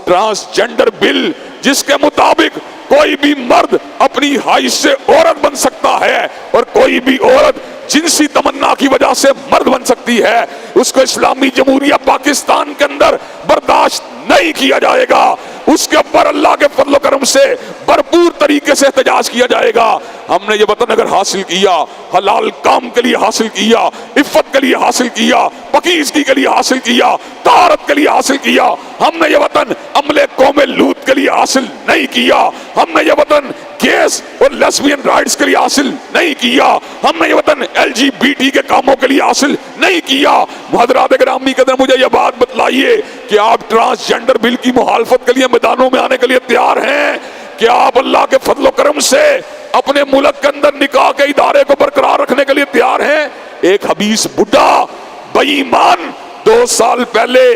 Transgender bill जिसके मुताबिक कोई भी मर्द अपनी हाइट से औरत बन सकता है और कोई भी औरत जिनसी तमन्ना की वजह से मर्द बन सकती है, उसको इस्लामी जमहूरिया पाकिस्तान के अंदर बर्दाश्त नहीं किया जाएगा। उसके ऊपर अल्लाह के फजल करम से भरपूर तरीके से एहतजाज किया जाएगा। हमने ये वतन अगर हासिल किया, हलाल काम के लिए हासिल किया, इफ्फत के लिए हासिल किया, पकीज़गी के लिए हासिल किया, तारत के लिए हासिल किया। हमने ये वतन अमले कौमे लूत के लिए हासिल नहीं किया। हमने ये वतन गेस और लेस्बियन राइट्स के लिए हासिल नहीं किया। हमने ये वतन LGBT के कामों के लिए हासिल नहीं किया। हज़रात गिरामी के अंदर मुझे ये बात बतलाइए कि आप ट्रांसजेंडर बिल की मुखालफत के लिए मैदानों में आने के लिए तैयार हैं? क्या आप अल्लाह के फजल करम से अपने मुल्क के अंदर निकाह के इदारे को बरकरार रखने के लिए तैयार हैं? एक हबीस बुड्ढा बेईमान 2 साल पहले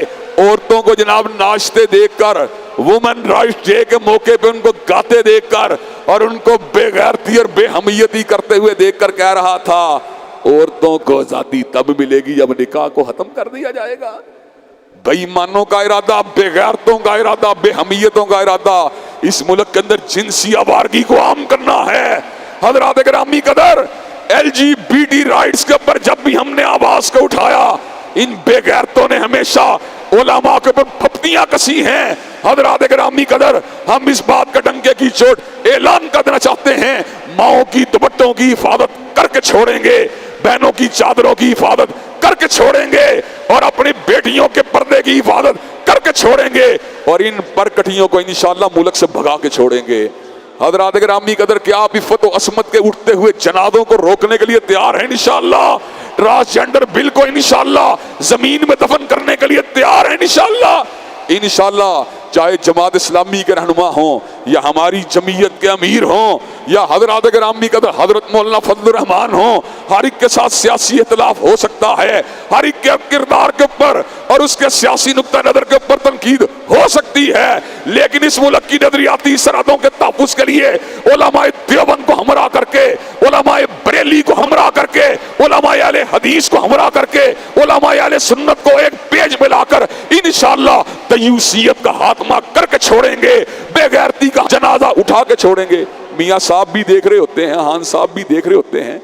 औरतों को जनाब नाचते देखकर, वुमेन राइट्स डे के मौके पे उनको गाते देखकर और उनको बेगैरती और बेहमियती करते हुए देखकर कह रहा था, औरतों को आजादी तब मिलेगी जब निकाह को खत्म कर दिया जाएगा। बेईमानों का इरादा, बेगैरतों का इरादा, बेहमियतों का इरादा इस मुल्क के अंदर जिनसी आवारगी को आम करना है। हज़रात गिरामी कदर, LGBT राइट्स के ऊपर जब भी हमने आवाज को उठाया, इन बेगैरतों ने हमेशा उलमा के ऊपर फप्तियां कसी हैं। हज़रात गिरामी कदर, हम इस बात का डंके की चोट ऐलान कर देना चाहते हैं, माओ की दुपट्टों की हिफाजत करके छोड़ेंगे, बहनों की चादरों की हिफाजत करके छोड़ेंगे और अपनी बेटियों के पर्दे की हिफाजत करके छोड़ेंगे और इन परकटियों को इंशाअल्लाह मुल्क से भगा के छोड़ेंगे। हज़रात गिरामी कदर, क्या आप इफ़्फ़त और असमत के उठते हुए जनादों को रोकने के लिए तैयार हैं? इंशाअल्लाह ट्रांसजेंडर बिल को इंशाअल्लाह जमीन में दफन करने के लिए तैयार हैं? इंशाअल्लाह चाहे जमात इस्लामी के रहनुमा हों या हमारी जमीयत के अमीर हों या हज़रात गिरामी कदर हज़रत मौलाना फजलुर रहमान हों, हर एक के साथ सियासी इख्तिलाफ हो सकता है, हर एक के किरदार के ऊपर और उसके सियासी नुक्ता नज़र के ऊपर तनकीद हो सकती है, लेकिन इस मुल्क की नजरियाती सरहदों के तहफ़्फ़ुज़ के लिए उलमाए देवबंद को हमरा करके, उलमाए बरेली को हमरा करके, उलमाए अहले हदीस को हमरा करके, उलमाए अहले सुन्नत को एक पेज में लाकर इंशाअल्लाह तयूसियत का खात्मा करके छोड़ेंगे, बेगैरती का जनाजा उठा के छोड़ेंगे। मियाँ साहब भी देख रहे होते हैं, हान साहब भी देख रहे होते हैं,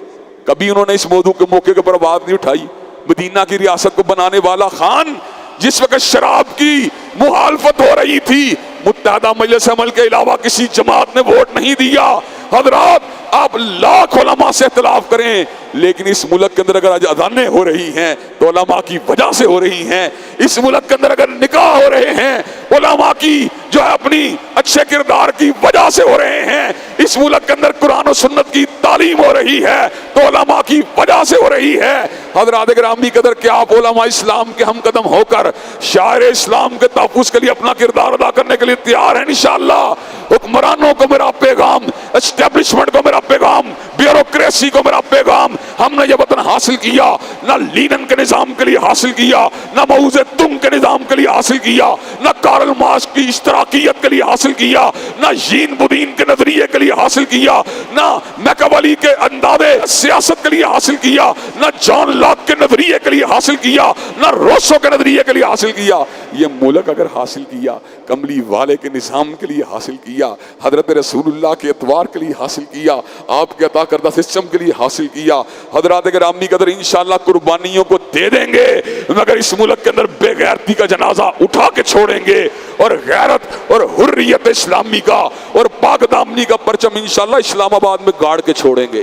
कभी उन्होंने इस मौजू के मौके के ऊपर बात नहीं उठाई। मदीना की रियासत को बनाने वाला खान जिस वक्त शराब की मुखालफत हो रही थी, मुत्तहदा मजलिस अमल के अलावा किसी जमात ने वोट नहीं दिया। हजरात, आप लाख उलमा से इख्तिलाफ करें, लेकिन इस मुल्क के अंदर अगर आज अजानें हो रही हैं तो उलमा की वजह से हो रही हैं। इस मुल्क के अंदर अगर निकाह हो रहे हैं, उलमा की जो है अपनी अच्छे किरदार की वजह से हो रहे हैं। इस मुल्क के अंदर कुरान और सुन्नत की तालीम हो रही है तो उलमा की वजह से हो रही है। हज़रात गिरामी कदर, क्या आप उलमा इस्लाम के हम कदम होकर शायर इस्लाम के तहफ़्फ़ुज़ के लिए अपना किरदार अदा करने के लिए तैयार हैं? इंशाअल्लाह। हुक्मरानों को मेरा पैगाम, एस्टेब्लिशमेंट को मेरा पैगाम, ब्यूरोक्रेसी को मेरा पैगाम, हमने ये वतन हासिल किया ना लीनन के निज़ाम के लिए हासिल किया, ना मऊज़े तुंग के निज़ाम के लिए हासिल किया, ना कार्ल मार्क्स की इश्तराकियत के लिए हासिल किया, ना जीन बुदीन के नजरिए के लिए हासिल किया, ना मैकियावेली के अंदाज़े सियासत के लिए हासिल किया, ना जॉन लॉक के नजरिए के लिए हासिल किया, ना रोसो के नजरिए के लिए हासिल किया। ये मुल्क अगर हासिल किया, कमली वाले के निज़ाम के लिए हासिल किया, हजरत रसूलुल्लाह के एतवार के लिए हासिल किया, आपके अता करदा सिस्टम के लिए हासिल किया। हजरात गिरामी कदर, इंशाअल्लाह कुर्बानियों को दे देंगे, मगर इस मुल्क के अंदर बेगैरती का जनाजा उठा के छोड़ेंगे और गैरत और हुर्रियत इस्लामी का और पाकदामनी का परचम इंशाअल्लाह इस्लामाबाद में गाड़ के छोड़ेंगे।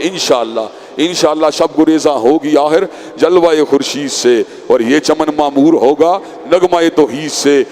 इंशाअल्लाह शब गुरेजा होगी आखिर जलवाए खुर्शीद से और ये चमन मामूर होगा नगमाए तौहीद से।